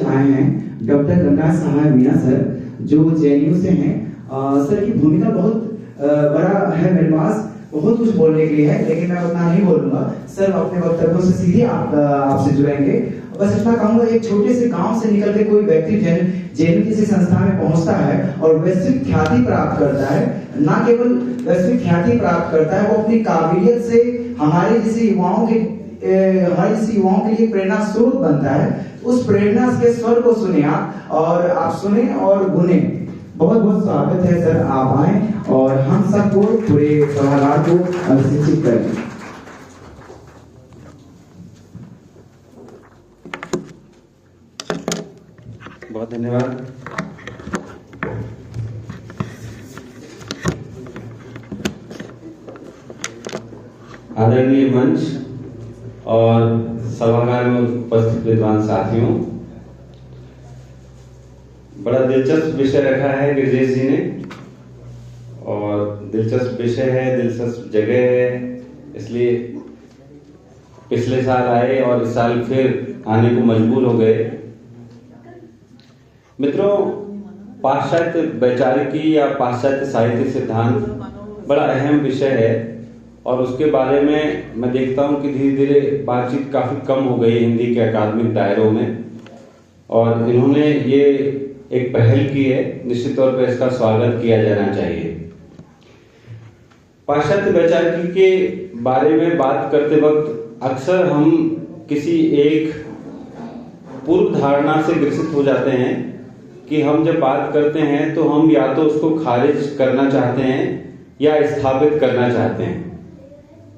आए हैं डॉक्टर गंगा साहब मीना सर, जो जेएनयू से हैं। सर की भूमिका बहुत बड़ा है, मेरे पास बहुत कुछ बोलने के लिए है, लेकिन मैं उतना नहीं बोलूंगा। सर अपने वक्तव्यों से सीधे आपसे जुड़ेंगे। बस इतना कहूंगा, एक छोटे से गांव से निकल के कोई व्यक्ति जेएनयू किसी संस्था में पहुंचता है और वैश्विक ख्याति प्राप्त करता है। ना केवल वैश्विक ख्याति प्राप्त करता है, वो अपनी काबिलियत से हमारे जैसे युवाओं के लिए प्रेरणा स्रोत बनता है। उस प्रेरणा के स्वर को सुने आप, और आप सुने और गुने। बहुत बहुत स्वागत है सर, आप आए और हम सबको पूरे सभागार को शिक्षित करें। बहुत धन्यवाद। आदरणीय मंच और सभागार में उपस्थित विद्वान साथियों, बड़ा दिलचस्प विषय रखा है गिरिजेश जी ने, और दिलचस्प विषय है, दिलचस्प जगह है, इसलिए पिछले साल आए और इस साल फिर आने को मजबूर हो गए। मित्रों, पाश्चात्य वैचारिकी या पाश्चात्य साहित्य सिद्धांत बड़ा अहम विषय है, और उसके बारे में मैं देखता हूं कि धीरे धीरे बातचीत काफी कम हो गई हिंदी के अकादमिक दायरों में, और इन्होंने ये एक पहल की है। निश्चित तौर पर इसका स्वागत किया जाना चाहिए। पाश्चात्य वैचारिकी के बारे में बात करते वक्त अक्सर हम किसी एक पूर्व धारणा से ग्रसित हो जाते हैं कि हम जब बात करते हैं तो हम या तो उसको खारिज करना चाहते हैं या स्थापित करना चाहते हैं।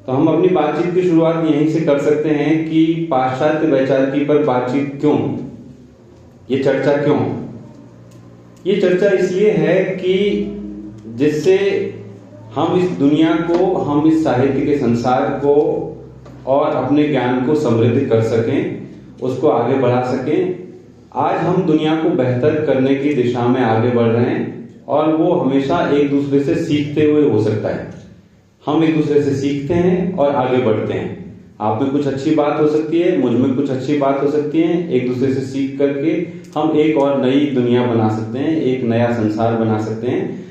तो हम अपनी बातचीत की शुरुआत यहीं से कर सकते हैं कि पाश्चात्य वैचारिकी पर बातचीत क्यों, ये चर्चा क्यों। ये चर्चा इसलिए है कि जिससे हम इस दुनिया को, हम इस साहित्य के संसार को और अपने ज्ञान को समृद्ध कर सकें, उसको आगे बढ़ा सकें। आज हम दुनिया को बेहतर करने की दिशा में आगे बढ़ रहे हैं, और वो हमेशा एक दूसरे से सीखते हुए हो सकता है। हम एक दूसरे से सीखते हैं और आगे बढ़ते हैं। आप में कुछ अच्छी बात हो सकती है, मुझ में कुछ अच्छी बात हो सकती है। एक दूसरे से सीख करके हम एक और नई दुनिया बना सकते हैं, एक नया संसार बना सकते हैं।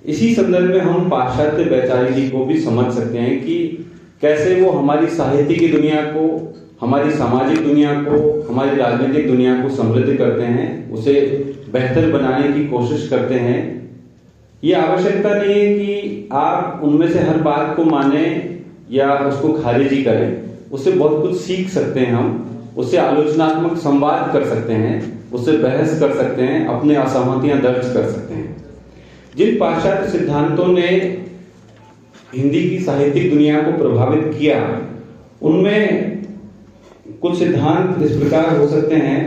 इसी संदर्भ में हम पाश्चात्य वैचारिकी को भी समझ सकते हैं कि कैसे वो हमारी साहित्य की दुनिया को, हमारी सामाजिक दुनिया को, हमारी राजनीतिक दुनिया को समृद्ध करते हैं, उसे बेहतर बनाने की कोशिश करते हैं। ये आवश्यकता नहीं है कि आप उनमें से हर बात को माने या उसको खारिज ही करें। उससे बहुत कुछ सीख सकते हैं हम, उससे आलोचनात्मक संवाद कर सकते हैं, उससे बहस कर सकते हैं, अपने असहमतियां दर्ज कर सकते हैं। जिन पाश्चात्य सिद्धांतों ने हिंदी की साहित्यिक दुनिया को प्रभावित किया, उनमें कुछ सिद्धांत इस प्रकार हो सकते हैं।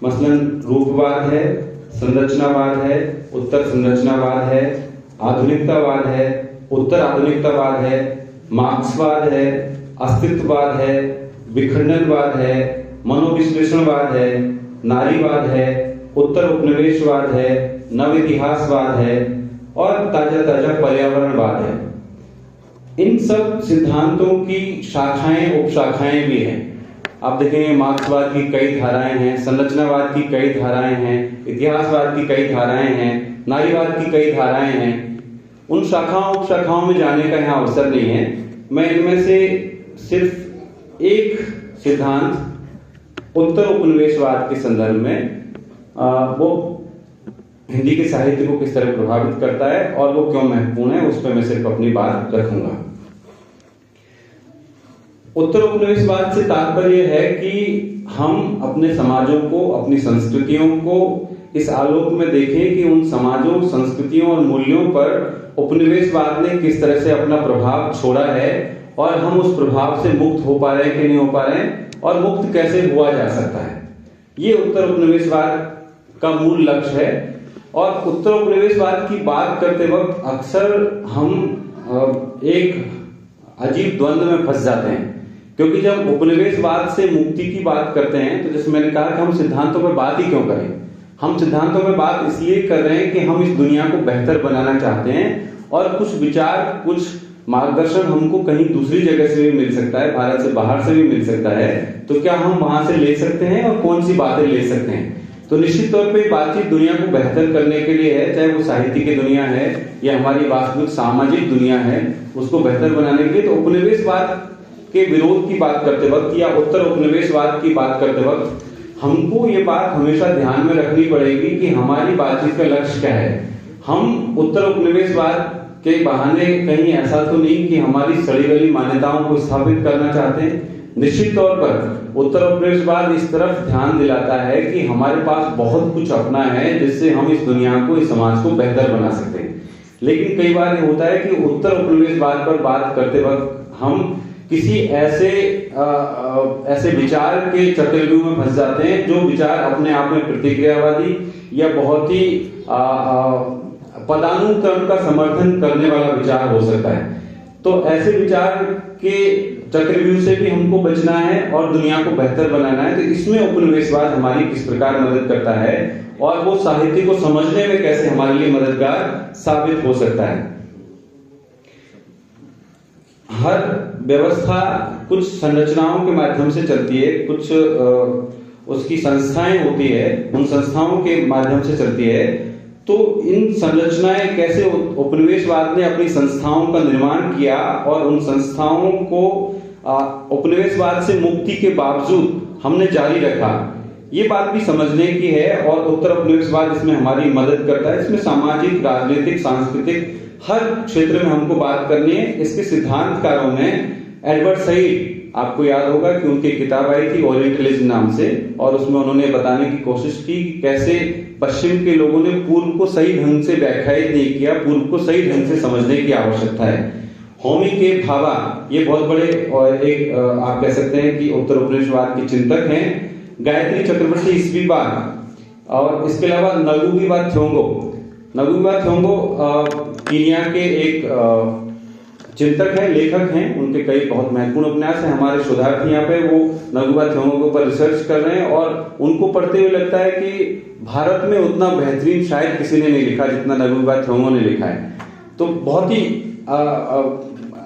मसलन रूपवाद है, संरचनावाद है, उत्तर संरचनावाद है, आधुनिकतावाद है, उत्तर आधुनिकतावाद है, मार्क्सवाद है, अस्तित्ववाद है, विखंडनवाद है, मनोविश्लेषणवाद है, नारीवाद है, उत्तर उपनिवेशवाद है, नव इतिहासवाद है, और ताजा ताजा पर्यावरणवाद है। इन सब सिद्धांतों की शाखाएं, उपशाखाएं भी हैं। आप देखेंगे मार्क्सवाद की कई धाराएं हैं, संरचनावाद की कई धाराएं हैं, इतिहासवाद की कई धाराएं हैं, नारीवाद की कई धाराएं हैं। उन शाखाओं उपशाखाओं में जाने का यहाँ अवसर नहीं है। मैं इनमें से सिर्फ एक सिद्धांत उत्तर उपनिवेशवाद के संदर्भ में वो हिंदी के साहित्य को किस तरह प्रभावित करता है और वो क्यों महत्वपूर्ण है, उस पर मैं सिर्फ अपनी बात रखूंगा। उत्तर उपनिवेशवाद से तात्पर्य है कि हम अपने समाजों को, अपनी संस्कृतियों को इस आलोक में देखें कि उन समाजों, संस्कृतियों और मूल्यों पर उपनिवेशवाद ने किस तरह से अपना प्रभाव छोड़ा है, और हम उस प्रभाव से मुक्त हो पा रहे हैं कि नहीं हो पा रहे हैं, और मुक्त कैसे हुआ जा सकता है। ये उत्तर उपनिवेशवाद का मूल लक्ष्य है। और उत्तर उपनिवेशवाद की बात करते वक्त अक्सर हम एक अजीब द्वंद्व में फंस जाते हैं, क्योंकि जब उपनिवेशवाद से मुक्ति की बात करते हैं तो जैसे मैंने कहा कि हम सिद्धांतों पर बात ही क्यों करें। हम सिद्धांतों पर बात इसलिए कर रहे हैं कि हम इस दुनिया को बेहतर बनाना चाहते हैं, और कुछ विचार, कुछ मार्गदर्शन हमको कहीं दूसरी जगह से भी मिल सकता है, भारत से बाहर से भी मिल सकता है, तो क्या हम वहां से ले सकते हैं और कौन सी बातें ले सकते हैं? तो निश्चित तौर पे बातचीत दुनिया को बेहतर करने के लिए है, चाहे वो साहित्य की दुनिया है या हमारी वास्तविक सामाजिक दुनिया है, उसको बेहतर बनाने के लिए। तो उपनिवेशवाद के विरोध की बात करते वक्त या उत्तर उपनिवेशवाद की बात करते वक्त हमको ये बात हमेशा ध्यान में रखनी पड़ेगी कि हमारी बातचीत का लक्ष्य क्या है। हम उत्तर उपनिवेशवाद के बहाने कहीं ऐसा तो नहीं कि हमारी सड़ी गली मान्यताओं को स्थापित करना चाहते हैं। निश्चित तौर पर उत्तर उपनिवेशवाद इस तरफ ध्यान दिलाता है कि हमारे पास बहुत कुछ अपना है जिससे हम इस दुनिया को, इस समाज को बेहतर बना सकते हैं। लेकिन कई बार ये होता है कि उत्तर उपनिवेशवाद पर बात करते वक्त हम किसी ऐसे विचार के चक्रव्यूह में फंस जाते हैं जो विचार अपने आप में प्रतिक्रियावादी या बहुत ही पदानुक्रम का समर्थन करने वाला विचार हो सकता है। तो ऐसे विचार के चक्रव्यूह से भी हमको बचना है और दुनिया को बेहतर बनाना है। तो इसमें उपनिवेशवाद हमारी किस प्रकार मदद करता है और वो साहित्य को समझने में कैसे हमारे लिए मददगार साबित हो सकता है। हर व्यवस्था कुछ संरचनाओं के माध्यम से चलती है, कुछ उसकी संस्थाएं होती है, उन संस्थाओं के माध्यम से चलती है। तो इन संरचनाएं कैसे उपनिवेशवाद ने अपनी संस्थाओं का निर्माण किया और उन संस्थाओं को उपनिवेशवाद से मुक्ति के बावजूद हमने जारी रखा, ये बात भी समझने की है। और उत्तर उपनिवेशवाद इसमें हमारी मदद करता है। इसमें सामाजिक, राजनीतिक, सांस्कृतिक हर क्षेत्र में हमको बात करनी है। इसके सिद्धांतकारों में एडवर्ड सईद, आपको याद होगा कि उनकी किताब आई थी ओरिएंटलिज्म नाम से, और उसमें उन्होंने बताने की कोशिश की कि कैसे पश्चिम के लोगों ने पूर्व को सही ढंग से व्याख्यायित नहीं किया, पूर्व को सही ढंग से समझने की आवश्यकता है। होमी के भाभा ये बहुत बड़े और एक आप कह सकते हैं कि उत्तर उपनिवेशवाद के चिंतक हैं। गायत्री चक्रवर्ती ईस्वीवाद, और इसके अलावा नगुगिवा थोंगो कीनिया के एक चिंतक हैं, लेखक हैं। उनके कई बहुत महत्वपूर्ण उपन्यास हैं। हमारे शोधार्थी यहाँ पे वो नगुगिवा थोंगो के ऊपर रिसर्च कर रहे हैं और उनको पढ़ते हुए लगता है कि भारत में उतना बेहतरीन शायद किसी ने नहीं लिखा जितना नगुगिवा थोंगो ने लिखा है। तो बहुत ही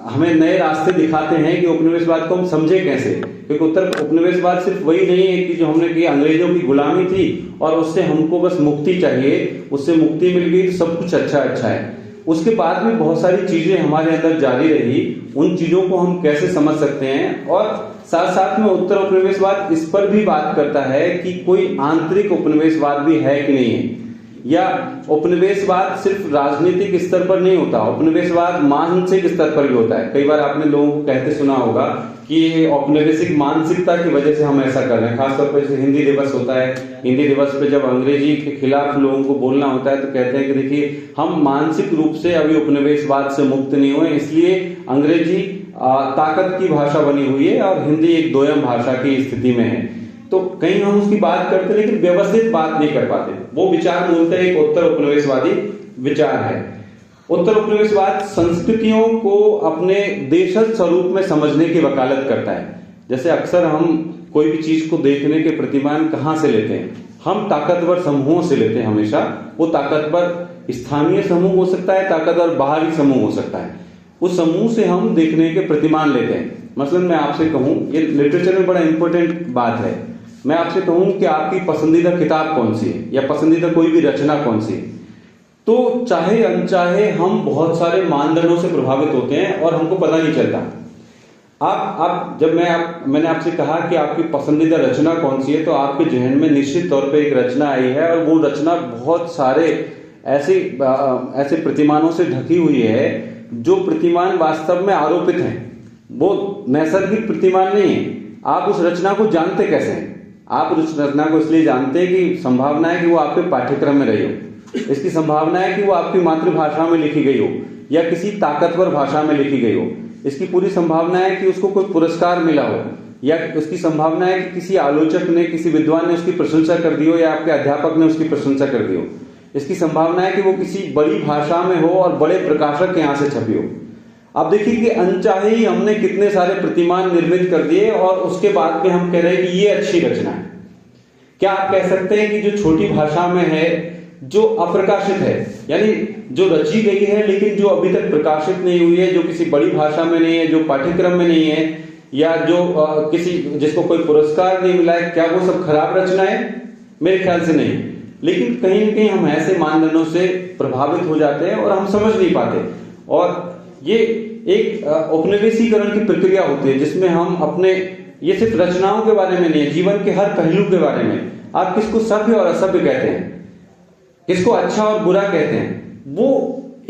हमें नए रास्ते दिखाते हैं कि उपनिवेशवाद को हम समझे कैसे, क्योंकि उत्तर उपनिवेशवाद सिर्फ वही नहीं है कि जो हमने की अंग्रेजों की गुलामी थी और उससे हमको बस मुक्ति चाहिए, उससे मुक्ति मिल गई तो सब कुछ अच्छा है। उसके बाद भी बहुत सारी चीजें हमारे अंदर जारी रही। उन चीजों को हम कैसे समझ सकते हैं, और साथ साथ में उत्तर उपनिवेशवाद इस पर भी बात करता है कि कोई आंतरिक उपनिवेशवाद भी है कि नहीं है, या उपनिवेशवाद सिर्फ राजनीतिक स्तर पर नहीं होता, उपनिवेशवाद मानसिक स्तर पर भी होता है। कई बार आपने लोगों को कहते सुना होगा कि ये औपनिवेशिक मानसिकता की वजह से हम ऐसा कर रहे हैं। खासतौर पर जैसे हिंदी दिवस होता है, हिंदी दिवस पे जब अंग्रेजी के खिलाफ लोगों को बोलना होता है तो कहते हैं कि देखिए हम मानसिक रूप से अभी उपनिवेशवाद से मुक्त नहीं हुए, इसलिए अंग्रेजी ताकत की भाषा बनी हुई है और हिंदी एक दोयम भाषा की स्थिति में है। तो कहीं हम उसकी बात करते लेकिन व्यवस्थित बात नहीं कर पाते। वो विचार मूलतः एक उत्तर उपनिवेशवादी विचार है। उत्तर उपनिवेशवाद संस्कृतियों को अपने देशज स्वरूप में समझने की वकालत करता है। जैसे अक्सर हम कोई भी चीज को देखने के प्रतिमान कहां से लेते हैं, हम ताकतवर समूहों से लेते हैं हमेशा। वो ताकतवर स्थानीय समूह हो सकता है, ताकतवर बाहरी समूह हो सकता है। उस समूह से हम देखने के प्रतिमान लेते हैं। मसलन मैं आपसे कहूं, ये लिटरेचर में बड़ा इंपॉर्टेंट बात है, मैं आपसे कहूं कि आपकी पसंदीदा किताब कौन सी है या पसंदीदा कोई भी रचना कौन सी है, तो चाहे अनचाहे हम बहुत सारे मानदंडों से प्रभावित होते हैं और हमको पता नहीं चलता। आप जब मैंने आपसे कहा कि आपकी पसंदीदा रचना कौन सी है, तो आपके जहन में निश्चित तौर पे एक रचना आई है, और वो रचना बहुत सारे ऐसे प्रतिमानों से ढकी हुई है जो प्रतिमान वास्तव में आरोपित हैं। वो नैसर्गिक प्रतिमान नहीं है। आप उस रचना को जानते कैसे हैं? आप उस रचना को इसलिए जानते हैं कि संभावना है कि वो आपके पाठ्यक्रम में रही हो, इसकी संभावना है कि वो आपकी मातृभाषा में लिखी गई हो या किसी ताकतवर भाषा में लिखी गई हो, इसकी पूरी संभावना है कि उसको कोई पुरस्कार मिला हो, या उसकी संभावना है कि किसी आलोचक ने, किसी विद्वान ने उसकी प्रशंसा कर दी हो, या आपके अध्यापक ने उसकी प्रशंसा कर दी हो। इसकी संभावना है कि वो किसी बड़ी भाषा में हो और बड़े प्रकाशक के यहाँ से छपी हो। अब देखिए कि अनचाहे ही हमने कितने सारे प्रतिमान निर्मित कर दिए और उसके बाद में हम कह रहे हैं कि ये अच्छी रचना है। क्या आप कह सकते हैं कि जो छोटी भाषा में है जो अप्रकाशित है, यानी जो रची गई है लेकिन जो अभी तक प्रकाशित नहीं हुई है, जो किसी बड़ी भाषा में नहीं है, जो पाठ्यक्रम में नहीं है, या जो किसी जिसको कोई पुरस्कार नहीं मिला है, क्या वो सब खराब रचना है? मेरे ख्याल से नहीं। लेकिन कहीं न कहीं हम ऐसे मानदंडों से प्रभावित हो जाते हैं और हम समझ नहीं पाते, और ये एक औपनिवेशीकरण की प्रक्रिया होती है जिसमें हम अपने, ये सिर्फ रचनाओं के बारे में नहीं है, जीवन के हर पहलू के बारे में, आप किसको सभ्य और असभ्य कहते हैं, किसको अच्छा और बुरा कहते हैं, वो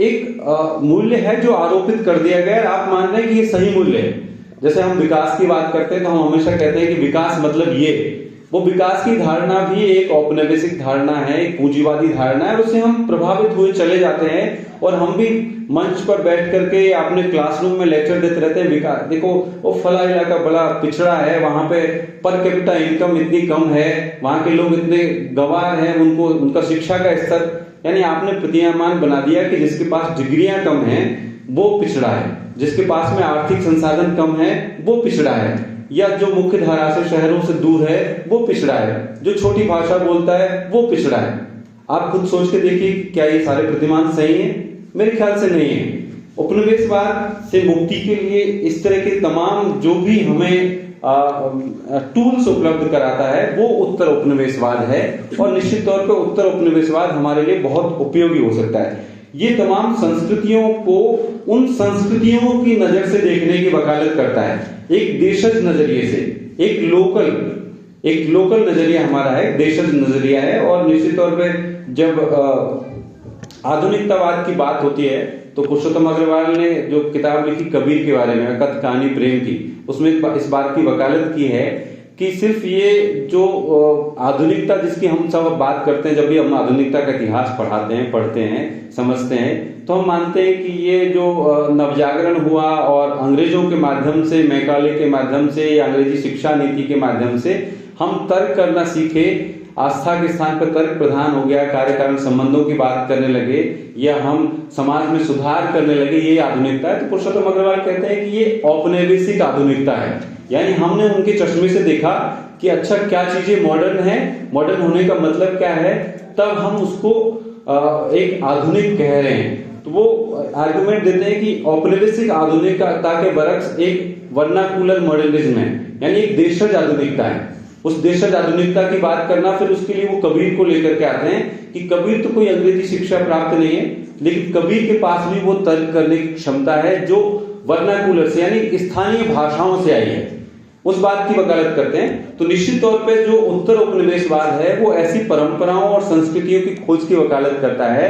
एक मूल्य है जो आरोपित कर दिया गया है। आप मान रहे हैं कि ये सही मूल्य है। जैसे हम विकास की बात करते हैं तो हम हमेशा कहते हैं कि विकास मतलब ये, वो विकास की धारणा भी एक औपनिवेशिक धारणा है, एक पूंजीवादी धारणा है, उससे हम प्रभावित हुए चले जाते हैं। और हम भी मंच पर बैठ करके अपने क्लासरूम में लेक्चर देते रहते हैं, विकास देखो वो फला इलाका बड़ा पिछड़ा है, वहां पे पर कैपिटा इनकम इतनी कम है, वहां के लोग इतने गंवार हैं, उनको उनका शिक्षा का स्तर, यानी आपने प्रतिमान बना दिया कि जिसके पास डिग्रियां कम हैं वो पिछड़ा है, जिसके पास में आर्थिक संसाधन कम है वो पिछड़ा है, या जो मुख्य धारा से शहरों से दूर है वो पिछड़ा है, जो छोटी भाषा बोलता है वो पिछड़ा है। आप खुद सोच के देखिए क्या ये सारे प्रतिमान सही हैं? मेरे ख्याल से नहीं है। उपनिवेशवाद से मुक्ति के लिए इस तरह के तमाम जो भी हमें टूल्स उपलब्ध कराता है वो उत्तर उपनिवेशवाद है, और निश्चित तौर पर उत्तर उपनिवेशवाद हमारे लिए बहुत उपयोगी हो सकता है। ये तमाम संस्कृतियों को उन संस्कृतियों की नजर से देखने की वकालत करता है, एक देशज नजरिए से, एक लोकल नजरिया हमारा है, देशज नजरिया है। और निश्चित तौर पे जब आधुनिकतावाद की बात होती है तो पुरुषोत्तम अग्रवाल ने जो किताब लिखी कबीर के बारे में, कथ कहानी प्रेम की, उसमें इस बात की वकालत की है कि सिर्फ ये जो आधुनिकता जिसकी हम सब बात करते हैं, जब भी हम आधुनिकता का इतिहास पढ़ते हैं, समझते हैं, तो हम मानते हैं कि ये जो नवजागरण हुआ और अंग्रेजों के माध्यम से, मैकाले के माध्यम से या अंग्रेजी शिक्षा नीति के माध्यम से हम तर्क करना सीखे, आस्था के स्थान पर तर्क प्रधान हो गया, कार्य कारण संबंधों की बात करने लगे, या हम समाज में सुधार करने लगे, ये आधुनिकता है। तो पुरुषोत्तम अग्रवाल कहते हैं कि ये औपनिवेशिक आधुनिकता है, यानी हमने उनके चश्मे से देखा कि अच्छा क्या चीजें मॉडर्न है, मॉडर्न होने का मतलब क्या है, तब हम उसको एक आधुनिक कह रहे हैं। तो वो आर्गुमेंट देते हैं कि औपनिवेशिक आधुनिकता के बरक्स एक वर्नाकुलर मॉडर्निज्म है, यानी एक देशज आधुनिकता है। उस देशज आधुनिकता की बात करना, फिर उसके लिए वो कबीर को लेकर के आते हैं कि कबीर तो कोई अंग्रेजी शिक्षा प्राप्त नहीं है, लेकिन कबीर के पास भी वो तर्क करने की क्षमता है जो वर्नाकुलर से, यानी स्थानीय भाषाओं से आई है, उस बात की वकालत करते हैं। तो निश्चित तौर पे जो उत्तर उपनिवेशवाद है वो ऐसी परंपराओं और संस्कृतियों की खोज की वकालत करता है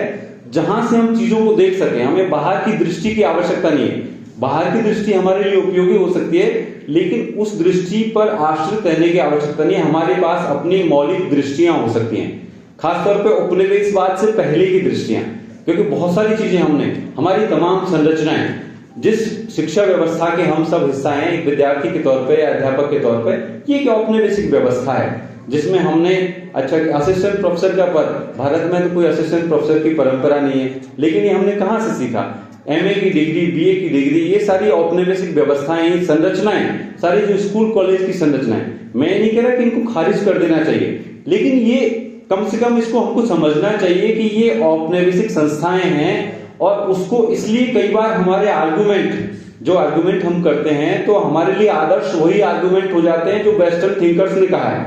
जहां से हम चीजों को देख सकें। हमें बाहर की दृष्टि की आवश्यकता नहीं है, बाहर की दृष्टि हमारे लिए उपयोगी हो सकती है, लेकिन उस दृष्टि पर आश्रित रहने की आवश्यकता नहीं है। हमारे पास अपनी मौलिक दृष्टियां हो सकती हैं, खासतौर पे उपनिवेशवाद से पहले की दृष्टियां, क्योंकि बहुत सारी चीजें हमारी तमाम संरचनाएं, जिस शिक्षा व्यवस्था के हम सब हिस्सा हैं, एक विद्यार्थी के तौर पे या अध्यापक के तौर पे, ये एक औपनिवेशिक व्यवस्था है जिसमें हमने अच्छा असिस्टेंट प्रोफेसर का पद, भारत में तो कोई असिस्टेंट प्रोफेसर की परंपरा नहीं है, लेकिन ये हमने कहां से सीखा? एमए की डिग्री, बीए की डिग्री, ये सारी औपनिवेशिक व्यवस्थाएं, संरचनाएं, सारी जो स्कूल कॉलेज की संरचनाएं, मैं नहीं कह रहा कि इनको खारिज कर देना चाहिए, लेकिन ये कम से कम इसको हमको समझना चाहिए कि ये औपनिवेशिक संस्थाएं हैं। और उसको इसलिए कई बार हमारे जो आर्गुमेंट हम करते हैं, तो हमारे लिए आदर्श वही आर्गुमेंट हो जाते हैं जो वेस्टर्न थिंकर्स ने कहा है।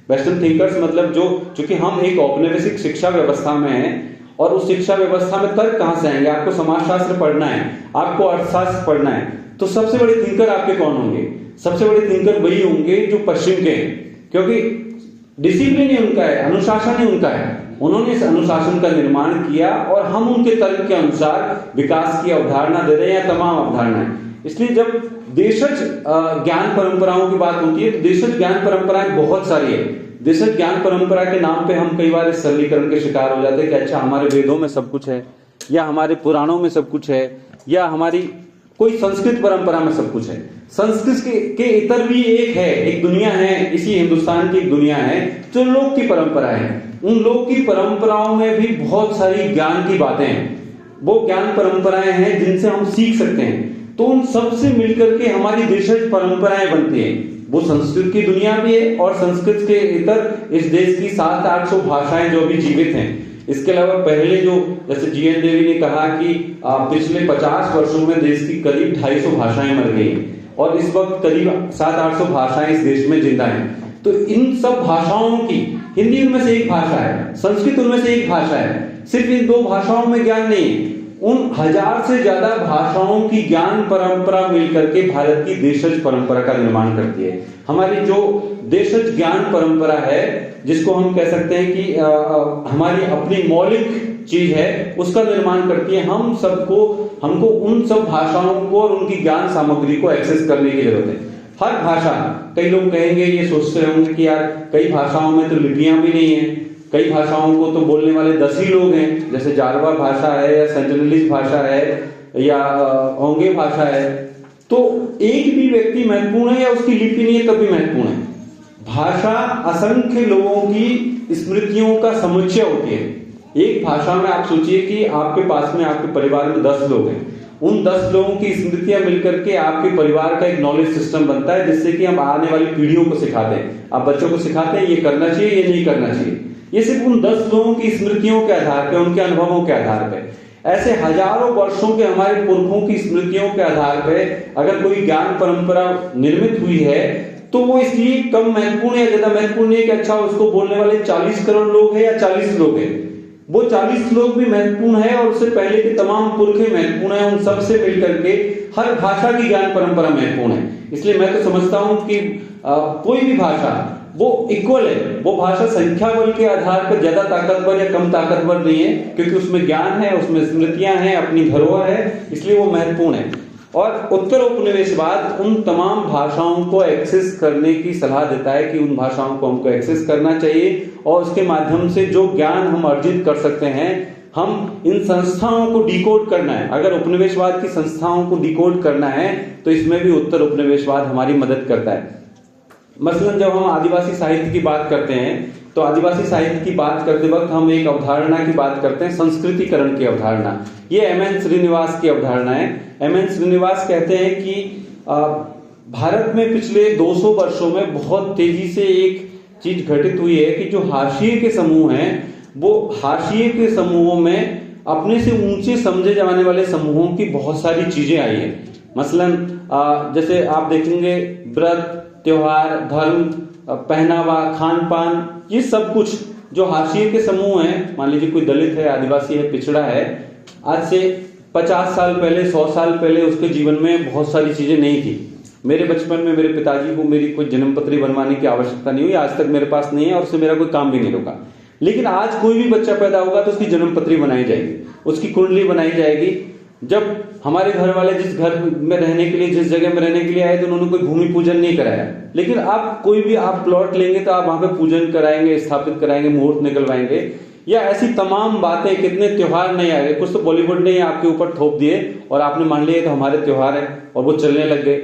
वेस्टर्न थिंकर्स मतलब चूंकि हम एक औपनिवेशिक शिक्षा व्यवस्था में हैं, और उस शिक्षा व्यवस्था में तर्क कहां से आएंगे? आपको समाजशास्त्र पढ़ना है, आपको अर्थशास्त्र पढ़ना है, तो सबसे बड़े थिंकर आपके कौन होंगे? सबसे बड़े थिंकर वही होंगे जो पश्चिम के हैं, क्योंकि डिसिप्लिन ही उनका है, अनुशासन ही उनका है, उन्होंने इस अनुशासन का निर्माण किया, और हम उनके तर्क के अनुसार विकास की अवधारणा दे रहे हैं, या तमाम अवधारणाएं। इसलिए जब देशज ज्ञान परंपराओं की बात होती है, तो देशज ज्ञान परंपराएं बहुत सारी है। देशज ज्ञान परंपरा के नाम पे हम कई बार इस सरलीकरण के शिकार हो जाते हैं कि अच्छा हमारे वेदों में सब कुछ है, या हमारे पुराणों में सब कुछ है, या हमारी कोई संस्कृत परंपरा में सब कुछ है। संस्कृत के इतर भी एक दुनिया है, इसी हिंदुस्तान की एक दुनिया है जो लोक की परंपरा है। उन लोक की परंपराओं में भी बहुत सारी ज्ञान की बातें हैं, वो ज्ञान परंपराएं हैं जिनसे हम सीख सकते हैं। तो उन सब से मिलकर के हमारी देशज परंपराएं बनती हैं। वो संस्कृत की दुनिया भी है, और संस्कृत के इतर इस देश की 700-800 भाषाएं जो अभी जीवित हैं, इसके अलावा पहले जो जैसे जीएन देवी ने कहा कि पिछले 50 वर्षों में देश की करीब 250 भाषाएं मर गई और इस वक्त करीब 700-800 भाषाएं इस देश में जिंदा हैं। तो इन सब भाषाओं की, हिंदी उनमें से एक भाषा है, संस्कृत उनमें से एक भाषा है, सिर्फ इन 2 भाषाओं में ज्ञान नहीं है, उन 1000 से ज्यादा भाषाओं की ज्ञान परंपरा मिलकर के भारत की देशज परंपरा का निर्माण करती है। हमारी जो देशज ज्ञान परंपरा है, जिसको हम कह सकते हैं कि हमारी अपनी मौलिक चीज है, उसका निर्माण करती है। हमको उन सब भाषाओं को और उनकी ज्ञान सामग्री को एक्सेस करने की जरूरत है। हर भाषा, कई लोग कहेंगे, ये सोचते होंगे कि यार कई भाषाओं में तो लिपियां भी नहीं है, कई भाषाओं को तो बोलने वाले 10 ही लोग हैं, जैसे जारवा भाषा है या सेंटिनलीज भाषा है या ओंगे भाषा है, तो एक भी व्यक्ति महत्वपूर्ण है या उसकी लिपि नहीं है तब भी महत्वपूर्ण है। भाषा असंख्य लोगों की स्मृतियों का समुच्चय होती है। एक भाषा में आप सोचिए कि आपके पास में आपके परिवार में 10 लोग हैं, उन 10 लोगों की स्मृतियां मिलकर के आपके परिवार का एक नॉलेज सिस्टम बनता है, जिससे कि हम आने वाली पीढ़ियों को सिखाते हैं। आप बच्चों को सिखाते हैं ये करना चाहिए, ये नहीं करना चाहिए। ये सिर्फ उन 10 लोगों की स्मृतियों के आधार पे, उनके अनुभवों के आधार पे। ऐसे हजारों वर्षों के हमारे पुरखों की स्मृतियों के आधार पे अगर कोई ज्ञान परंपरा निर्मित हुई है, तो वो इसलिए कम महत्वपूर्ण या ज्यादा महत्वपूर्ण नहीं कि अच्छा उसको बोलने वाले 40 करोड़ लोग हैं या 40 लोग हैं। वो 40 लोग भी महत्वपूर्ण है और उससे पहले के तमाम पुरखे महत्वपूर्ण है। उन सबसे मिलकर के हर भाषा की ज्ञान परंपरा महत्वपूर्ण है। इसलिए मैं तो समझता हूं कि कोई भी भाषा वो इक्वल है। वो भाषा संख्या बल के आधार पर ज्यादा ताकतवर या कम ताकतवर नहीं है, क्योंकि उसमें ज्ञान है, उसमें स्मृतियां हैं, अपनी धरोहर है, इसलिए वो महत्वपूर्ण है। और उत्तर उपनिवेशवाद उन तमाम भाषाओं को एक्सेस करने की सलाह देता है कि उन भाषाओं को हमको एक्सेस करना चाहिए और उसके माध्यम से जो ज्ञान हम अर्जित कर सकते हैं, हम इन संस्थाओं को डिकोड करना है। अगर उपनिवेशवाद की संस्थाओं को डिकोड करना है तो इसमें भी उत्तर उपनिवेशवाद हमारी मदद करता है। मसलन जब हम आदिवासी साहित्य की बात करते हैं तो आदिवासी साहित्य की बात करते वक्त हम एक अवधारणा की बात करते हैं, संस्कृतिकरण की अवधारणा। ये एमएन श्रीनिवास की अवधारणा है। एमएन श्रीनिवास कहते हैं कि भारत में पिछले 200 वर्षों में बहुत तेजी से एक चीज घटित हुई है कि जो हाशिए के समूह हैं, वो हाशिए के समूहों में अपने से ऊंचे समझे जाने वाले समूहों की बहुत सारी चीजें आई है। मसलन जैसे आप देखेंगे व्रत, त्योहार, धर्म, पहनावा, खान पान, ये सब कुछ जो हाशिए के समूह हैं, मान लीजिए कोई दलित है, आदिवासी है, पिछड़ा है, आज से 50 साल पहले, 100 साल पहले उसके जीवन में बहुत सारी चीजें नहीं थी। मेरे बचपन में मेरे पिताजी को मेरी कोई जन्म पत्री बनवाने की आवश्यकता नहीं हुई, आज तक मेरे पास नहीं है और उससे मेरा कोई काम भी नहीं रुका। लेकिन आज कोई भी बच्चा पैदा होगा तो उसकी जन्म पत्री बनाई जाएगी, उसकी कुंडली बनाई जाएगी। जब हमारे घर वाले जिस घर में रहने के लिए, जिस जगह में रहने के लिए आए, तो उन्होंने कोई भूमि पूजन नहीं कराया। लेकिन आप कोई भी आप प्लॉट लेंगे तो आप वहां पे पूजन कराएंगे, स्थापित कराएंगे, मुहूर्त निकलवाएंगे, या ऐसी तमाम बातें। कितने त्योहार नहीं आए, कुछ तो बॉलीवुड ने आपके ऊपर थोप दिए और आपने मान लिया तो हमारे त्योहार है और वो चलने लग गए।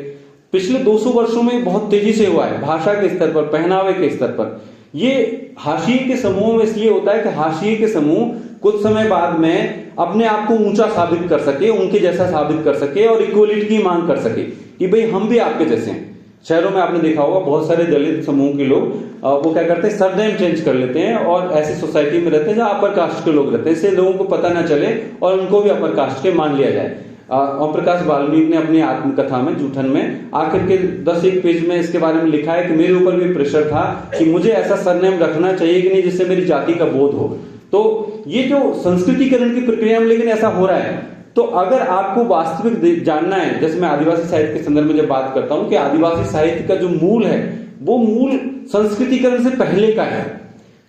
पिछले 200 वर्षों में बहुत तेजी से हुआ है, भाषा के स्तर पर, पहनावे के स्तर पर। ये हाशिए के समूह में इसलिए होता है कि हाशिए के समूह कुछ समय बाद में अपने आप को ऊंचा साबित कर सके, उनके जैसा साबित कर सके और इक्वलिटी की मांग कर सके कि भाई हम भी आपके जैसे हैं। शहरों में आपने देखा होगा बहुत सारे दलित समूह के लोग वो क्या करते हैं, सरनेम चेंज कर लेते हैं और ऐसी सोसाइटी में रहते हैं जहां अपर कास्ट के लोग रहते हैं, इससे लोगों को पता ना चले और उनको भी अपर कास्ट के मान लिया जाए। ओम प्रकाश वाल्मीकि ने अपनी आत्मकथा में जूठन में आखिर के 10-1 पेज में इसके बारे में लिखा है कि मेरे ऊपर भी प्रेशर था कि मुझे ऐसा सरनेम रखना चाहिए कि नहीं जिससे मेरी जाति का बोध हो। तो ये जो संस्कृतिकरण की प्रक्रिया में लेकिन ऐसा हो रहा है। तो अगर आपको वास्तविक जानना है, जैसे मैं आदिवासी साहित्य के संदर्भ में जब बात करता हूं कि आदिवासी साहित्य का जो मूल है वो मूल संस्कृतिकरण से पहले का है,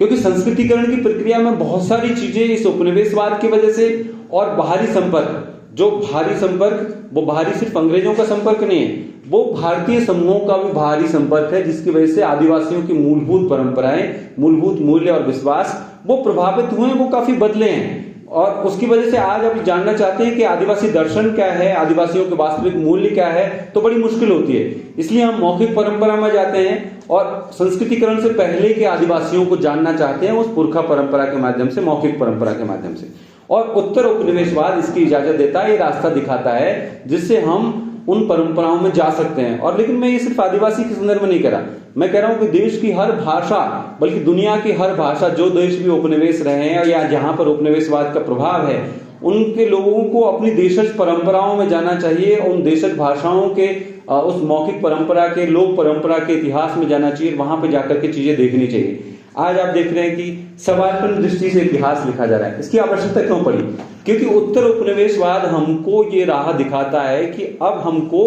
क्योंकि संस्कृतिकरण की प्रक्रिया में बहुत सारी चीजें इस उपनिवेशवाद की वजह से और बाहरी संपर्क, जो बाहरी संपर्क, वो बाहरी सिर्फ अंग्रेजों का संपर्क नहीं है, वो भारतीय समूहों का भी बाहरी संपर्क है, जिसकी वजह से आदिवासियों की मूलभूत परंपराएं, मूलभूत मूल्य और विश्वास वो प्रभावित हुए हैं, वो काफी बदले हैं। और उसकी वजह से आज आप जानना चाहते हैं कि आदिवासी दर्शन क्या है, आदिवासियों के वास्तविक मूल्य क्या है, तो बड़ी मुश्किल होती है। इसलिए हम मौखिक परंपरा में जाते हैं और संस्कृतिकरण से पहले के आदिवासियों को जानना चाहते हैं उस पुरखा परंपरा के माध्यम से, मौखिक परंपरा के माध्यम से। और उत्तर उपनिवेशवाद इसकी इजाजत देता है, ये रास्ता दिखाता है जिससे हम उन परंपराओं में जा सकते हैं। और लेकिन मैं ये सिर्फ आदिवासी के संदर्भ में नहीं कह रहा, मैं कह रहा हूं कि देश की हर भाषा, बल्कि दुनिया की हर भाषा, जो देश भी उपनिवेश रहे हैं या जहां पर उपनिवेशवाद का प्रभाव है, उनके लोगों को अपनी देशज परंपराओं में जाना चाहिए, उन देशज भाषाओं के उस मौखिक परंपरा के, लोक परंपरा के इतिहास में जाना चाहिए, वहां पे जाकर के चीजें देखनी चाहिए। आज आप देख रहे हैं कि सबाल्टर्न दृष्टि से इतिहास लिखा जा रहा है। इसकी आवश्यकता क्यों पड़ी? क्योंकि उत्तर उपनिवेशवाद हमको ये राह दिखाता है कि अब हमको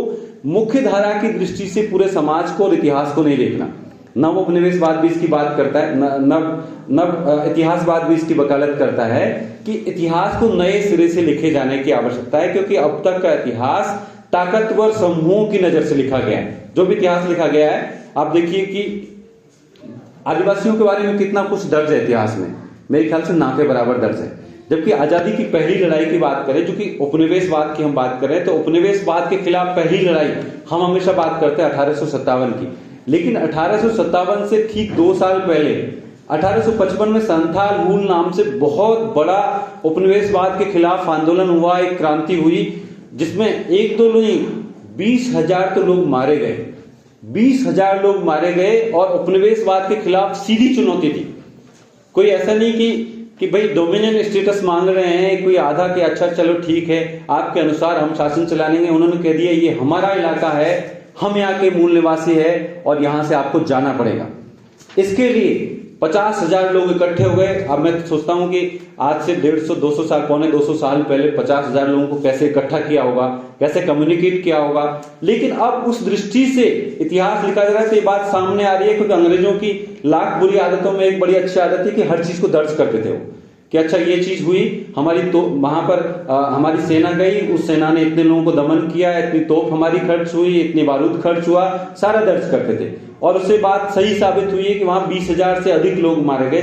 मुख्य धारा की दृष्टि से पूरे समाज को और इतिहास को नहीं देखना। नव उपनिवेशवाद भी इसकी बात करता है, नव इतिहासवाद भी इसकी वकालत करता है कि इतिहास को नए सिरे से लिखे जाने की आवश्यकता है, क्योंकि अब तक का इतिहास ताकतवर समूहों की नजर से लिखा गया है। जो भी इतिहास लिखा गया है, आप देखिए कि आदिवासियों के बारे में कितना कुछ दर्ज है इतिहास में, मेरे ख्याल से ना के बराबर दर्ज है। जबकि आजादी की पहली लड़ाई की बात करें, जो कि उपनिवेशवाद की हम बात करें, तो उपनिवेशवाद के खिलाफ पहली लड़ाई हम हमेशा बात करते हैं 1857 की, लेकिन 1857 से ठीक 2 साल पहले 1855 में संथाल हूल नाम से बहुत बड़ा उपनिवेशवाद के खिलाफ आंदोलन हुआ, एक क्रांति हुई, जिसमें एक दो नहीं 20,000 तो लोग मारे गए, 20,000 लोग मारे गए। और उपनिवेशवाद के खिलाफ सीधी चुनौती थी। कोई ऐसा नहीं कि भाई डोमिनियन स्टेटस मांग रहे हैं कोई आधा के, अच्छा चलो ठीक है आपके अनुसार हम शासन चला लेंगे। उन्होंने कह दिया ये हमारा इलाका है, हम यहाँ के मूल निवासी है और यहां से आपको जाना पड़ेगा। इसके लिए 50,000 लोग इकट्ठे हो गए। अब मैं सोचता हूं कि आज से 150-200 साल, पौने 200 साल पहले 50,000 लोगों को कैसे इकट्ठा किया होगा, कैसे कम्युनिकेट किया होगा। लेकिन अब उस दृष्टि से इतिहास लिखा जा रहा है तो ये बात सामने आ रही है, क्योंकि अंग्रेजों की लाख बुरी आदतों में एक बड़ी अच्छी आदत थी कि हर चीज को दर्ज करते थे वो, कि अच्छा ये चीज हुई हमारी, तो वहां पर हमारी सेना गई, उस सेना ने इतने लोगों को दमन किया, इतनी तोप हमारी खर्च हुई, इतनी बारूद खर्च हुआ, सारा दर्ज करते थे। और उससे बात सही साबित हुई है कि वहां 20,000 से अधिक लोग मारे गए,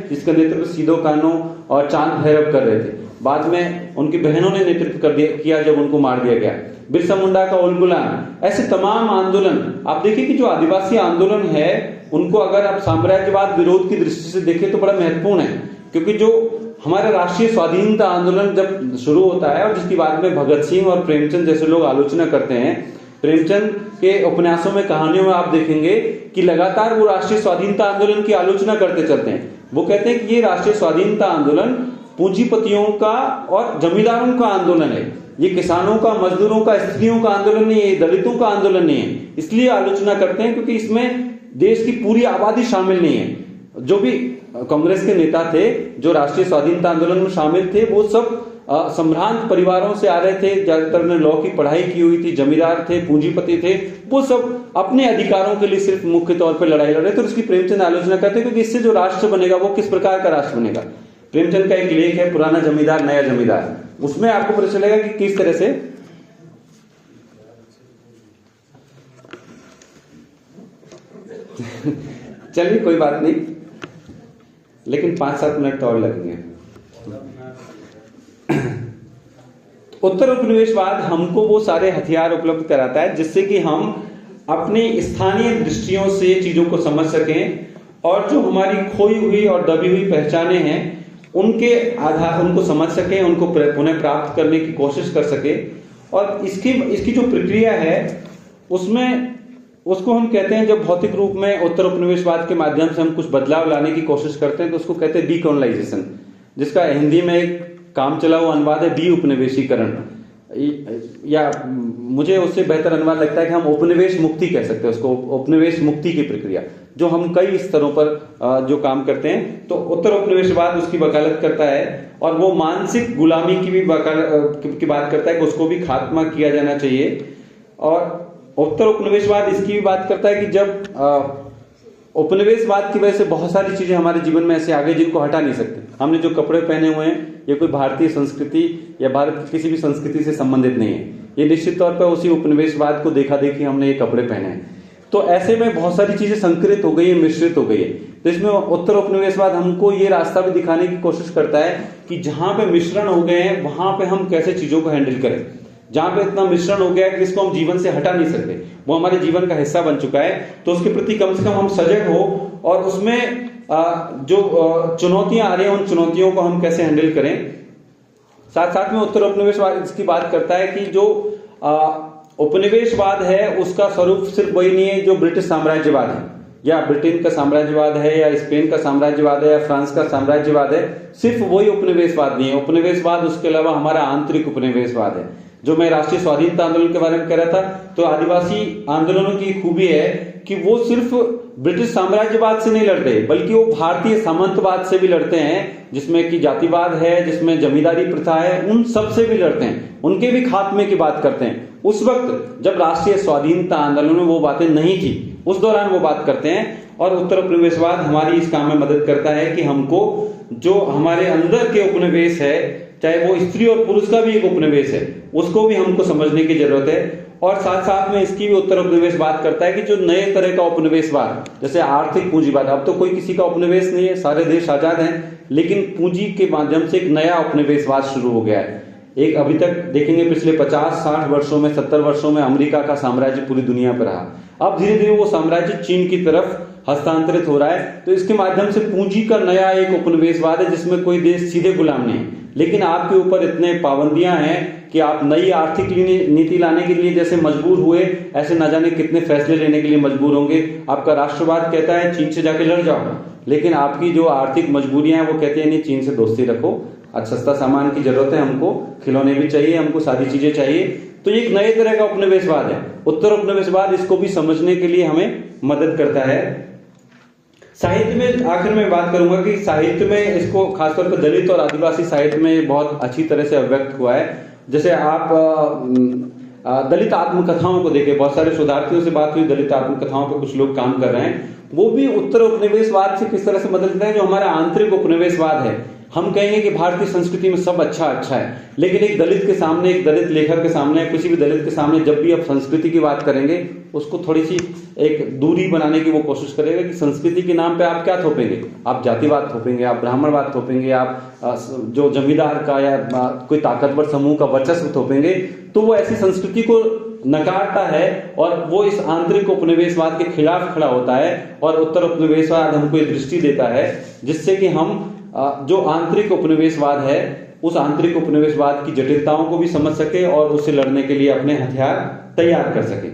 जिसका नेतृत्व सीधो कानो और चांद भैरव कर रहे थे। बाद में उनकी बहनों ने नेतृत्व किया जब उनको मार दिया गया। बिरसा मुंडा का उलगुलान, ऐसे तमाम आंदोलन आप देखिए कि जो आदिवासी आंदोलन है उनको अगर आप साम्राज्यवाद विरोध की दृष्टि से देखें तो बड़ा महत्वपूर्ण है, क्योंकि जो हमारा राष्ट्रीय स्वाधीनता आंदोलन जब शुरू होता है और जिसकी बाद में भगत सिंह और प्रेमचंद जैसे लोग आलोचना करते हैं, प्रेमचंद के उपन्यासों में, कहानियों में आप देखेंगे कि लगातार वो राष्ट्रीय स्वाधीनता आंदोलन की आलोचना करते चलते हैं। वो कहते हैं कि ये राष्ट्रीय स्वाधीनता आंदोलन पूंजीपतियों का और जमींदारों का आंदोलन है, ये किसानों का, मजदूरों का, स्त्रियों का आंदोलन नहीं है, दलितों का आंदोलन नहीं है। इसलिए आलोचना करते हैं क्योंकि इसमें देश की पूरी आबादी शामिल नहीं है। जो भी कांग्रेस के नेता थे जो राष्ट्रीय स्वाधीनता आंदोलन में शामिल थे, वो सब संभ्रांत परिवारों से आ रहे थे, ज्यादातर ने लॉ की पढ़ाई की हुई थी, जमींदार थे, पूंजीपति थे, वो सब अपने अधिकारों के लिए सिर्फ मुख्य तौर पर लड़ाई लड़ रहे थे। तो उसकी प्रेमचंद आलोचना करते हैं क्योंकि इससे जो राष्ट्र बनेगा वो किस प्रकार का राष्ट्र बनेगा। प्रेमचंद का एक लेख है पुराना जमींदार नया जमींदार, उसमें आपको पता चलेगा कि किस तरह से चलिए कोई बात नहीं, लेकिन 5-7 मिनट तो और लगेंगे। उत्तर उपनिवेशवाद हमको वो सारे हथियार उपलब्ध कराता है जिससे कि हम अपनी स्थानीय दृष्टियों से चीजों को समझ सकें और जो हमारी खोई हुई और दबी हुई पहचाने हैं उनके आधार उनको समझ सकें, उनको पुनः प्राप्त करने की कोशिश कर सके। और इसकी जो प्रक्रिया है उसमें उसको हम कहते हैं, जब भौतिक रूप में उत्तर उपनिवेशवाद के माध्यम से हम कुछ बदलाव लाने की कोशिश करते हैं तो उसको कहते हैं डीकोलोनाइजेशन, जिसका हिंदी में एक काम चला हुआ अनुवाद है डी उपनिवेशीकरण, या मुझे उससे बेहतर अनुवाद लगता है कि हम उपनिवेश मुक्ति कह सकते हैं उसको, उपनिवेश मुक्ति की प्रक्रिया जो हम कई स्तरों पर जो काम करते हैं। तो उत्तर उपनिवेशवाद उसकी वकालत करता है और वो मानसिक गुलामी की भी की बात करता है कि उसको भी खात्मा किया जाना चाहिए। और उत्तर उपनिवेशवाद इसकी भी बात करता है कि जब उपनिवेशवाद की वजह से बहुत सारी चीजें हमारे जीवन में ऐसे आ गई जिनको हटा नहीं सकते। हमने जो कपड़े पहने हुए हैं ये कोई भारतीय संस्कृति या भारत की किसी भी संस्कृति से संबंधित नहीं है, ये निश्चित तौर पर उसी उपनिवेशवाद को देखा देखी हमने ये कपड़े पहने हैं। तो ऐसे में बहुत सारी चीजें संकरित हो गई है, मिश्रित हो गई है। तो इसमें उत्तर उपनिवेशवाद हमको ये रास्ता भी दिखाने की कोशिश करता है कि जहां पे मिश्रण हो गए हैं वहां पे हम कैसे चीजों को हैंडल करें। जहां पे इतना मिश्रण हो गया है कि इसको हम जीवन से हटा नहीं सकते, वो हमारे जीवन का हिस्सा बन चुका है, तो उसके प्रति कम से कम हम सजग हो और उसमें जो चुनौतियां आ रही हैं उन चुनौतियों को हम कैसे हैंडल करें। साथ साथ में उत्तर उपनिवेशवाद इसकी बात करता है कि जो उपनिवेशवाद है उसका स्वरूप सिर्फ वही नहीं है जो ब्रिटिश साम्राज्यवाद है, या ब्रिटेन का साम्राज्यवाद है, या स्पेन का साम्राज्यवाद है, या फ्रांस का साम्राज्यवाद है। सिर्फ वही उपनिवेशवाद नहीं है। उपनिवेशवाद उसके अलावा हमारा आंतरिक उपनिवेशवाद है। जो मैं राष्ट्रीय स्वाधीनता आंदोलन के बारे में कह रहा था, तो आदिवासी आंदोलनों की खूबी है कि वो सिर्फ ब्रिटिश साम्राज्यवाद से नहीं लड़ते, बल्कि वो भारतीय सामंतवाद से भी लड़ते हैं, जिसमें कि जातिवाद है, जिसमें जमींदारी प्रथा है, उन सब से भी लड़ते हैं, उनके भी खात्मे की बात करते हैं। उस वक्त जब राष्ट्रीय स्वाधीनता आंदोलन में वो बातें नहीं थी, उस दौरान वो बात करते हैं। और उत्तर उपनिवेशवाद हमारी इस काम में मदद करता है कि हमको जो हमारे अंदर के उपनिवेश है, चाहे वो स्त्री और पुरुष का भी एक उपनिवेश है, उसको भी हमको समझने की जरूरत है। और साथ साथ में इसकी भी उत्तर उपनिवेशवाद करता है कि जो नए तरह का उपनिवेशवाद, जैसे आर्थिक पूंजीवाद, अब तो कोई किसी का उपनिवेश नहीं है, सारे देश आजाद हैं, लेकिन पूंजी के माध्यम से एक नया उपनिवेशवाद शुरू हो गया है। एक अभी तक देखेंगे पिछले 50-60 वर्षों में, 70 वर्षों में अमेरिका का साम्राज्य पूरी दुनिया पर रहा। अब धीरे धीरे वो साम्राज्य चीन की तरफ हस्तांतरित हो रहा है। तो इसके माध्यम से पूंजी का नया एक उपनिवेशवाद है, जिसमें कोई देश सीधे गुलाम नहीं, लेकिन आपके ऊपर इतने पाबंदियां हैं कि आप नई आर्थिक नीति लाने के लिए जैसे मजबूर हुए, ऐसे न जाने कितने फैसले लेने के लिए मजबूर होंगे। आपका राष्ट्रवाद कहता है चीन से जाके लड़ जाओ, लेकिन आपकी जो आर्थिक मजबूरियां हैं वो कहती है नहीं, चीन से दोस्ती रखो, आज सस्ता सामान की जरूरत है, हमको खिलौने भी चाहिए, हमको सारी चीजें चाहिए। तो एक नए तरह का उपनिवेशवाद है उत्तर उपनिवेशवाद। इसको भी समझने के लिए हमें मदद करता है। साहित्य में आखिर में बात करूंगा कि साहित्य में इसको खासतौर पर दलित और आदिवासी साहित्य में बहुत अच्छी तरह से अभिव्यक्त हुआ है। जैसे आप दलित आत्मकथाओं को देखें, बहुत सारे शोधार्थियों से बात हुई, दलित आत्मकथाओं पर कुछ लोग काम कर रहे हैं, वो भी उत्तर उपनिवेशवाद से किस तरह से मदद करते हैं। जो हमारा आंतरिक उपनिवेशवाद है, हम कहेंगे कि भारतीय संस्कृति में सब अच्छा है, लेकिन एक दलित के सामने, एक दलित लेखक के सामने, किसी भी दलित के सामने जब भी आप संस्कृति की बात करेंगे, उसको थोड़ी सी एक दूरी बनाने की वो कोशिश करेगा कि संस्कृति के नाम पे आप क्या थोपेंगे, आप जातिवाद थोपेंगे, आप ब्राह्मणवाद थोपेंगे, आप जो जमींदार का या कोई ताकतवर समूह का वर्चस्व थोपेंगे। तो वो ऐसी संस्कृति को नकारता है और वो इस आंतरिक उपनिवेशवाद के खिलाफ खड़ा होता है। और उत्तर उपनिवेशवाद हमको एक दृष्टि देता है जिससे कि हम जो आंतरिक उपनिवेशवाद है, उस आंतरिक उपनिवेशवाद की जटिलताओं को भी समझ सके और उससे लड़ने के लिए अपने हथियार तैयार कर सके।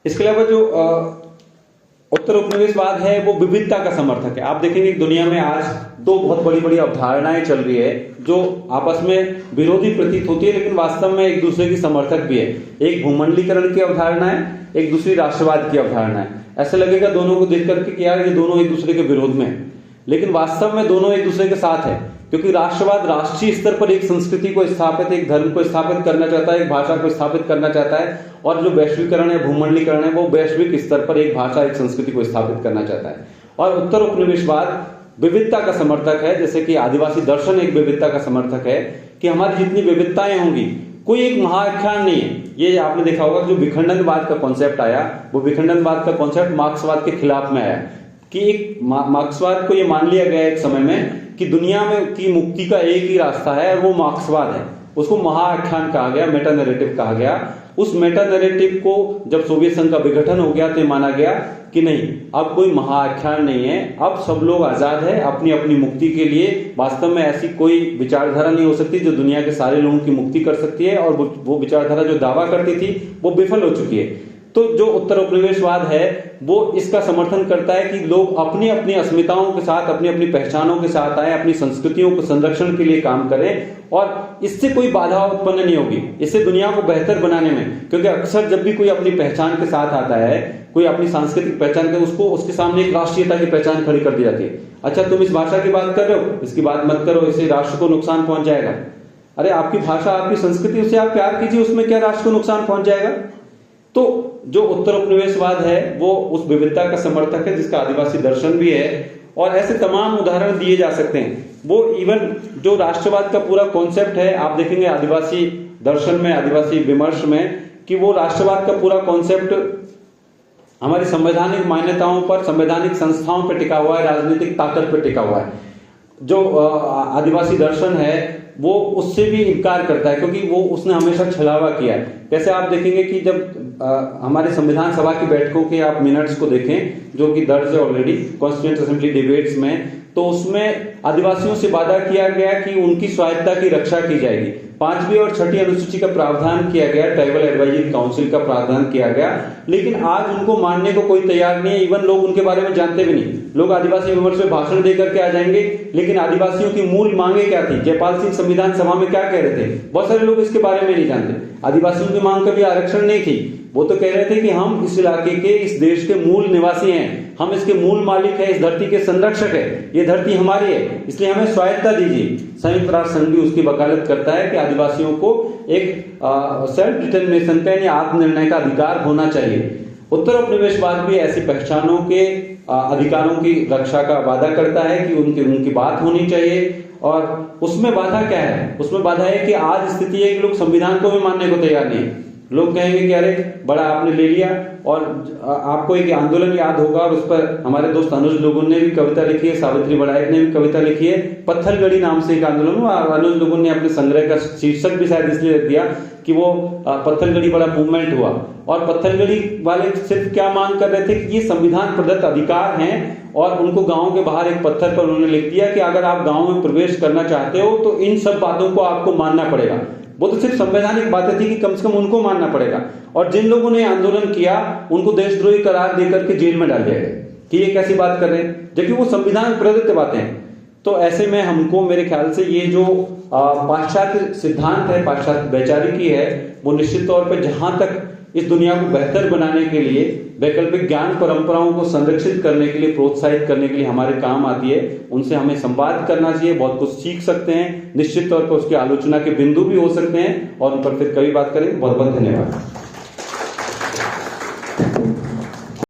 इसके अलावा जो उत्तर उपनिवेशवाद है वो विविधता का समर्थक है। आप देखेंगे कि दुनिया में आज दो बहुत बड़ी बड़ी अवधारणाएं चल रही है जो आपस में विरोधी प्रतीत होती है, लेकिन वास्तव में एक दूसरे की समर्थक भी है। एक भूमंडलीकरण की अवधारणा है, एक दूसरी राष्ट्रवाद की अवधारणा है। ऐसा लगेगा दोनों को देख करके कि यार ये दोनों एक दूसरे के विरोध में है, लेकिन वास्तव में दोनों एक दूसरे के साथ है, क्योंकि राष्ट्रवाद राष्ट्रीय स्तर पर एक संस्कृति को स्थापित, एक धर्म को स्थापित करना चाहता है, एक भाषा को स्थापित करना चाहता है, और जो वैश्वीकरण है, भूमंडलीकरण है, वो वैश्विक स्तर पर एक भाषा, एक संस्कृति को स्थापित करना चाहता है। और उत्तर उपनिवेशवाद विविधता का समर्थक है, जैसे कि आदिवासी दर्शन एक विविधता का समर्थक है कि हमारी जितनी विविधताएं होंगी, कोई एक महाआख्यान नहीं है। ये आपने देखा होगा जो विखंडनवाद का कॉन्सेप्ट आया, वो विखंडनवाद का कॉन्सेप्ट मार्क्सवाद के खिलाफ में आया कि एक मार्क्सवाद को ये मान लिया गया एक समय में कि दुनिया में की मुक्ति का एक ही रास्ता है और वो मार्क्सवाद है। उसको महाआख्यान कहा गया, मेटा नैरेटिव कहा गया। उस मेटा नैरेटिव को जब सोवियत संघ का विघटन हो गया तो माना गया कि नहीं, अब कोई महाआख्यान नहीं है, अब सब लोग आजाद है अपनी अपनी मुक्ति के लिए। वास्तव में ऐसी कोई विचारधारा नहीं हो सकती जो दुनिया के सारे लोगों की मुक्ति कर सकती है, और वो विचारधारा जो दावा करती थी वो विफल हो चुकी है। तो जो उत्तर उपनिवेशवाद है वो इसका समर्थन करता है कि लोग अपनी अपनी अस्मिताओं के साथ, अपनी अपनी पहचानों के साथ आए, अपनी संस्कृतियों को संरक्षण के लिए काम करें, और इससे कोई बाधा उत्पन्न नहीं होगी, इससे दुनिया को बेहतर बनाने में। क्योंकि अक्सर जब भी कोई अपनी पहचान के साथ आता है, कोई अपनी सांस्कृतिक पहचान के, उसको उसके सामने एक राष्ट्रीयता की पहचान खड़ी कर दी जाती है। अच्छा, तुम इस भाषा की बात कर रहे हो, इसकी बात मत करो, इससे राष्ट्र को नुकसान पहुंच जाएगा। अरे आपकी भाषा, आपकी संस्कृति, उससे आप प्यार कीजिए, उसमें क्या राष्ट्र को नुकसान पहुंच जाएगा। तो जो उत्तर उपनिवेशवाद है वो उस विविधता का समर्थक है, जिसका आदिवासी दर्शन भी है, और ऐसे तमाम उदाहरण दिए जा सकते हैं। वो इवन जो राष्ट्रवाद का पूरा कॉन्सेप्ट है, आप देखेंगे आदिवासी दर्शन में, आदिवासी विमर्श में, कि वो राष्ट्रवाद का पूरा कॉन्सेप्ट हमारी संवैधानिक मान्यताओं पर, संवैधानिक संस्थाओं पर टिका हुआ है, राजनीतिक ताकत पर टिका हुआ है। जो आदिवासी दर्शन है वो उससे भी इनकार करता है, क्योंकि वो उसने हमेशा छलावा किया है। कैसे आप देखेंगे कि जब हमारे संविधान सभा की बैठकों के आप मिनट्स को देखें, जो कि दर्ज है ऑलरेडी कॉन्स्टिट्यूएंट असेंबली डिबेट्स में, तो उसमें आदिवासियों से वादा किया गया कि उनकी स्वायत्ता की रक्षा की जाएगी। 5वीं और 6ठी अनुसूची का प्रावधान किया गया, ट्राइबल एडवाइजरी काउंसिल का प्रावधान किया गया, लेकिन आज उनको मानने को कोई तैयार नहीं है। इवन लोग उनके बारे में जानते भी नहीं। लोग आदिवासी विमर्श में भाषण देकर के आ जाएंगे, लेकिन आदिवासियों की मूल मांगे क्या थी, जयपाल सिंह संविधान सभा में क्या कह रहे थे, बहुत सारे लोग इसके बारे में नहीं जानते। आदिवासियों की मांग कभी आरक्षण नहीं थी, वो तो कह रहे थे कि हम इस इलाके के, इस देश के मूल निवासी हैं, हम इसके मूल मालिक हैं, इस धरती के संरक्षक है, ये धरती हमारी है, इसलिए हमें स्वायत्ता दीजिए। संयुक्त राष्ट्र संघ भी उसकी वकालत करता है कि आदिवासियों को एक सेल्फ डिटर्मिनेशन का यानी आत्मनिर्णय का अधिकार होना चाहिए। उत्तर उपनिवेशवाद भी ऐसी पहचानों के अधिकारों की रक्षा का वादा करता है कि उनकी बात होनी चाहिए। और उसमें बाधा क्या है, उसमें बाधा है कि आज स्थिति है कि लोग संविधान को भी मानने को तैयार नहीं है। लोग कहेंगे कि अरे बड़ा आपने ले लिया। और आपको एक आंदोलन याद होगा, और उस पर हमारे दोस्त अनुज लोगुन ने भी कविता लिखी है, सावित्री बड़ायक ने भी कविता लिखी है, पत्थलगड़ी नाम से एक आंदोलन हुआ। अनुज लोगुन ने अपने संग्रह का शीर्षक भी शायद इसलिए रख दिया कि वो पत्थलगड़ी बड़ा मूवमेंट हुआ। और पत्थलगड़ी वाले सिर्फ क्या मांग कर रहे थे कि ये संविधान प्रदत्त अधिकार हैं, और उनको गांव के बाहर एक पत्थर पर उन्होंने लिख दिया कि अगर आप गांव में प्रवेश करना चाहते हो तो इन सब बातों को आपको मानना पड़ेगा। वो तो सिर्फ संवैधानिक बातें थी कि कम से कम उनको मानना पड़ेगा। और जिन लोगों ने आंदोलन किया उनको देशद्रोही करार देकर के जेल में डाल दिया गया कि ये कैसी बात कर रहे हैं, जबकि वो संविधान प्रदत्त बातें हैं। तो ऐसे में हमको, मेरे ख्याल से ये जो पाश्चात्य सिद्धांत है, पाश्चात्य वैचारिकी है, वो निश्चित तौर पर जहां तक इस दुनिया को बेहतर बनाने के लिए, वैकल्पिक ज्ञान परंपराओं को संरक्षित करने के लिए, प्रोत्साहित करने के लिए हमारे काम आती है, उनसे हमें संवाद करना चाहिए। बहुत कुछ सीख सकते हैं, निश्चित तौर पर उसकी आलोचना के बिंदु भी हो सकते हैं, और उन पर फिर कभी बात करेंगे। बहुत बहुत धन्यवाद।